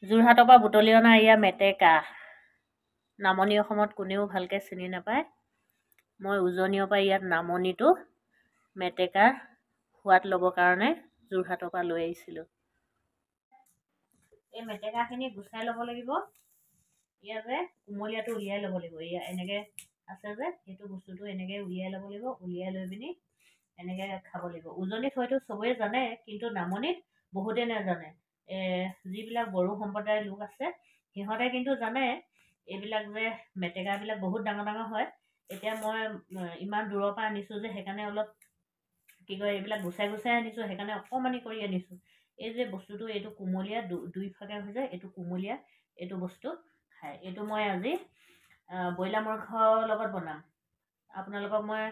যোৰহাটৰ পৰা বুটলি অনা এয়া মেটেকা। নামনি অসমত কোনেও ভালকৈ চিনি নাপায়। মই উজনিৰ পৰা ইয়াত নামনিটো মেটেকা সোৱাদ ল'বৰ কাৰণে যোৰহাটৰ পৰা লৈ আহিছিলোঁ। এই মেটেকাখিনি গুচাই ল'ব লাগিব। ইয়াতে কুমলীয়াটো উলিয়াই ল'ব লাগিব। এয়া এনেকৈ আছে যে সেইটো বস্তুটো এনেকৈ উলিয়াই ল'ব লাগিব। উলিয়াই লৈ পিনি এনেকৈ খাব লাগিব। উজনিত হয়তো চবেই জানে, কিন্তু নামনিত বহুতে নাজানে। যিবিলাক বড়ো সম্প্ৰদায়ৰ লোক আছে সিহঁতে কিন্তু জানে এইবিলাক যে মেটেকাবিলাক বহুত ডাঙৰ ডাঙৰ হয়। এতিয়া মই ইমান দূৰৰ পৰা আনিছোঁ যে সেইকাৰণে অলপ কি কয় এইবিলাক গুচাই গুচাই আনিছোঁ, সেইকাৰণে অকণমানি কৰি আনিছোঁ। এই যে বস্তুটো এইটো কুমলীয়া দুইফাকে হৈ যায়, এইটো কুমলীয়া এইটো বস্তু খায়। এইটো মই আজি ব্ৰইলাৰ মাংসৰ লগত বনাম। আপোনালোকক মই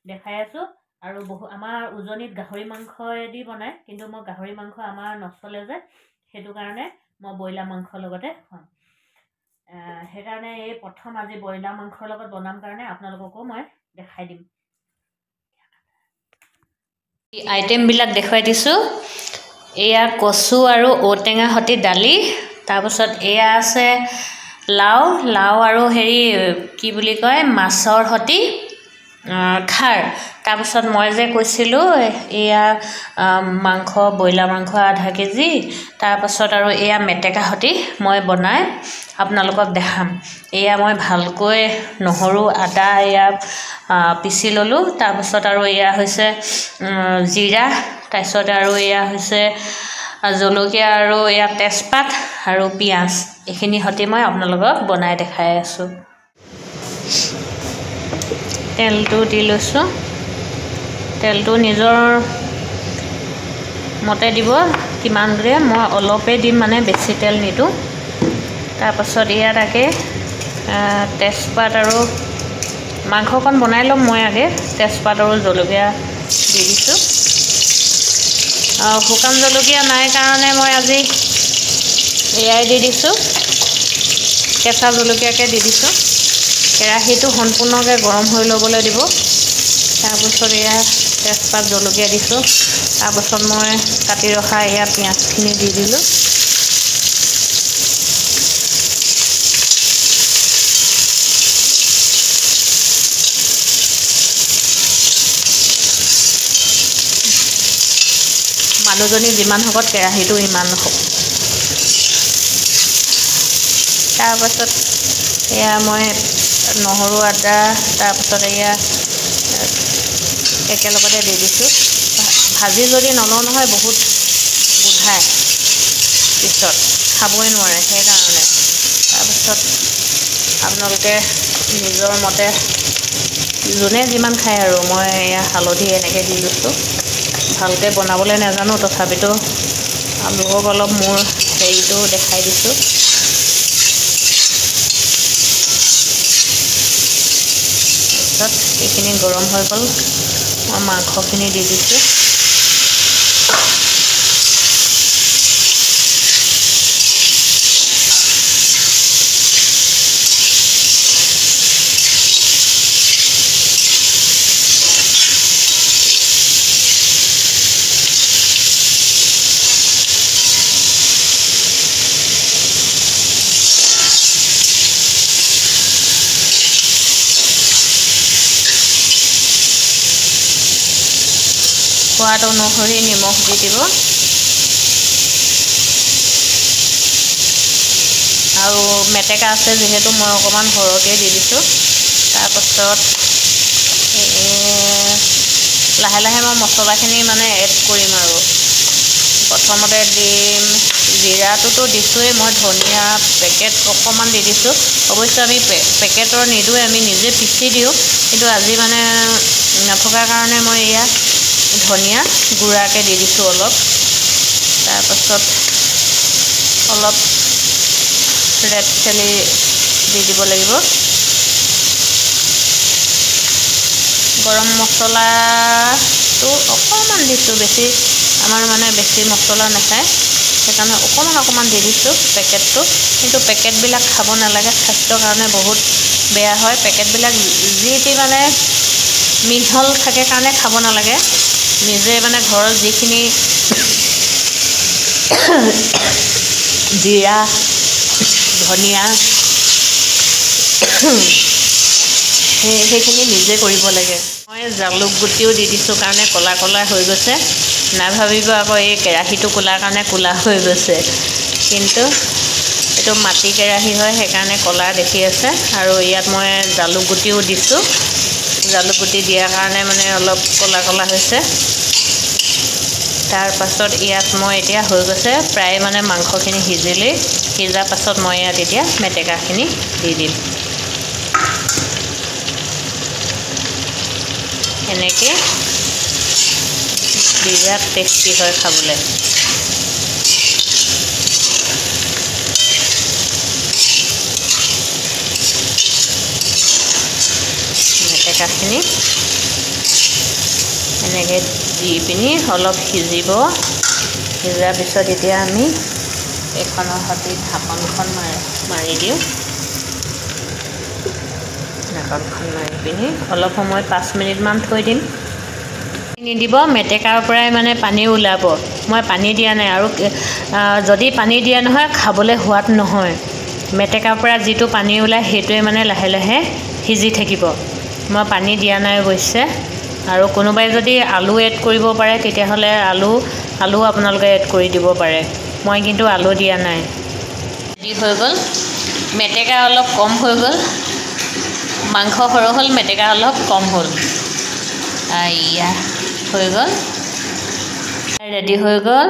দেখাই আছোঁ। আৰু আমাৰ উজনিত গাহৰি মাংসেদি বনায়, কিন্তু মই গাহৰি মাংস আমাৰ নচলে যে সেইটো কাৰণে মই ব্ৰইলাৰ মাংসৰ লগতে খুৱাম। সেইকাৰণে এই প্ৰথম আজি ব্ৰইলাৰ মাংসৰ লগত বনাম কাৰণে আপোনালোককো মই দেখাই দিম। আইটেমবিলাক দেখুৱাই দিছোঁ। এয়া কচু আৰু ঔটেঙা সৈতে দালি। তাৰপিছত এয়া আছে লাও আৰু কি বুলি কয় মাছৰ সৈতে খাৰ। তাৰপিছত মই যে কৈছিলোঁ এয়া মাংস ব্ৰইলাৰ মাংস আধা কেজি। তাৰপাছত আৰু এয়া মেটেকা সৈতে মই বনাই আপোনালোকক দেখাম। এয়া মই ভালকৈ নহৰু আদা এয়া পিচি ল'লোঁ। তাৰপাছত আৰু এয়া হৈছে জিৰা, তাৰপিছত আৰু এয়া হৈছে জলকীয়া আৰু এয়া তেজপাত আৰু পিঁয়াজ। এইখিনি সৈতে মই আপোনালোকক বনাই দেখাই আছোঁ। তেলটো দি লৈছোঁ। তেলটো নিজৰ মতে দিব কিমান দিয়ে। মই অলপেই দিম, মানে বেছি তেল নিদিওঁ। তাৰপাছত ইয়াত তেজপাত আৰু মাংসকণ বনাই ল'ম মই তেজপাত আৰু জলকীয়া দি দিছোঁ। শুকান জলকীয়া নাই কাৰণে মই আজি এয়াই দি দিছোঁ, কেঁচা জলকীয়াকে দি দিছোঁ। কেৰাহীটো সম্পূৰ্ণকৈ গৰম হৈ ল'বলৈ দিব। তাৰপিছত এয়া তেজপাত জলকীয়া দিছোঁ। তাৰপাছত মই কাটি ৰখা এয়া পিঁয়াজখিনি দি দিলোঁ। মানুহজনী যিমান শকত কেৰাহীটো ইমান শকত। তাৰপাছত এয়া মই নহৰু আদা তাৰপাছত এয়া একেলগতে দি দিছোঁ। ভাজি যদি নলওঁ নহয় বহুত গোন্ধায়, পিছত খাবই নোৱাৰে। সেইকাৰণে তাৰপিছত আপোনালোকে নিজৰ মতে যোনে যিমান খায় আৰু মই এয়া হালধি এনেকৈ দি লৈছোঁ। ভালকৈ বনাবলৈ নাজানো, তথাপিতো আপোনালোকক অলপ মোৰ হেৰিটো দেখাই দিছোঁ। তাৰপিছত এইখিনি গৰম হৈ গ'ল, মই মাংসখিনি দি দিছোঁ। সোৱাদ অনুসৰি নিমখ দি দিব। আৰু মেটেকা আছে যিহেতু মই অকণমান সৰহকৈ দি দিছোঁ। তাৰপাছত লাহে লাহে মই মছলাখিনি এড কৰিম আৰু প্ৰথমতে দিম জিৰাটোতো দিছোঁৱেই। মই ধনিয়া পেকেট অকণমান দি দিছোঁ। অৱশ্যে আমি পেকেটৰ নিদোঁৱে, আমি নিজে পিচি দিওঁ। কিন্তু আজি নথকাৰ কাৰণে মই এয়া ধনিয়া গুড়াকৈ দি দিছোঁ অলপ। তাৰপাছত অলপ ৰেড চিলি দি দিব লাগিব। গৰম মছলাটো অকণমান দিছোঁ, বেছি আমাৰ বেছি মছলা নাখায়, সেইকাৰণে অকণমান দি দিছোঁ পেকেটটো। কিন্তু পেকেটবিলাক খাব নালাগে, স্বাস্থ্যৰ কাৰণে বহুত বেয়া হয়। পেকেটবিলাক যি টি মিহল থাকে কাৰণে খাব নালাগে। নিজে ঘৰত যিখিনি জিৰা ধনিয়া সেইখিনি নিজে কৰিব লাগে। মই জালুক গুটিও দি দিছোঁ কাৰণে ক'লা ক'লা হৈ গৈছে। নাভাবিব আকৌ এই কেৰাহীটো ক'লাৰ কাৰণে ক'লা হৈ গৈছে, কিন্তু এইটো মাটি কেৰাহী হয় সেইকাৰণে ক'লা দেখি আছে। আৰু ইয়াত মই জালুক গুটিও দিছোঁ, জালুক গুটি দিয়াৰ কাৰণে মানে অলপ ক'লা ক'লা হৈছে। তাৰ পাছত ইয়াত মই এতিয়া হৈ গৈছে প্ৰায় মানে মাংসখিনি সিজিলেই, সিজাৰ পাছত মই ইয়াত এতিয়া মেটেকাখিনি দি দিম। এনেকৈ বিৰাট টেষ্টি হয় খাবলৈ। মেটেকাখিনি এনেকৈ দি পিনি অলপ সিজিব, সিজাৰ পিছত এতিয়া আমি এইখনৰ সৈতে ঢাকনখন মাৰি দিওঁ। ঢাকনখন মাৰি পিনি অলপ সময় 5 মিনিটমান থৈ দিম। নিদিব, মেটেকাৰ পৰাই মানে পানী ওলাব। মই পানী দিয়া নাই, আৰু যদি পানী দিয়া নহয় খাবলৈ সোৱাদ নহয়। মেটেকাৰ পৰা যিটো পানী ওলায় সেইটোৱে মানে লাহে লাহে সিজি থাকিব। মই পানী দিয়া নাই অৱশ্যে। আৰু কোনোবাই যদি আলু এড কৰিব পাৰে তেতিয়াহ'লে আলু আপোনালোকে এড কৰি দিব পাৰে। মই কিন্তু আলু দিয়া নাই। ৰেডি হৈ গ'ল। মেটেকা অলপ কম হৈ গ'ল, মাংস সৰহ হ'ল, মেটেকা অলপ কম হ'ল। এয়া হৈ গ'ল, ৰেডি হৈ গ'ল।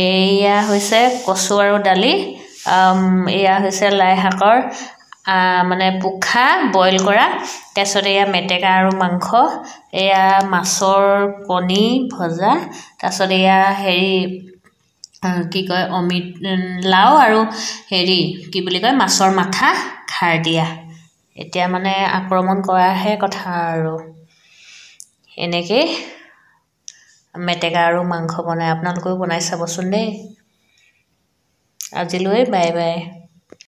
এয়া হৈছে কচু আৰু দালি, এয়া হৈছে লাই শাকৰ মানে পোখা বইল কৰা। তাৰপিছত এয়া মেটেকা আৰু মাংস, এয়া মাছৰ কণী ভজা, তাৰপিছত এয়া হেৰি কি কয় লাও আৰু হেৰি কি বুলি কয় মাছৰ মাথা খাৰ দিয়া। এতিয়া মানে আক্ৰমণ কৰাহে কথা আৰু। এনেকৈ মেটেকা আৰু মাংস বনাই আপোনালোকেও বনাই চাবচোন দেই। আজিলৈ বাই বাই।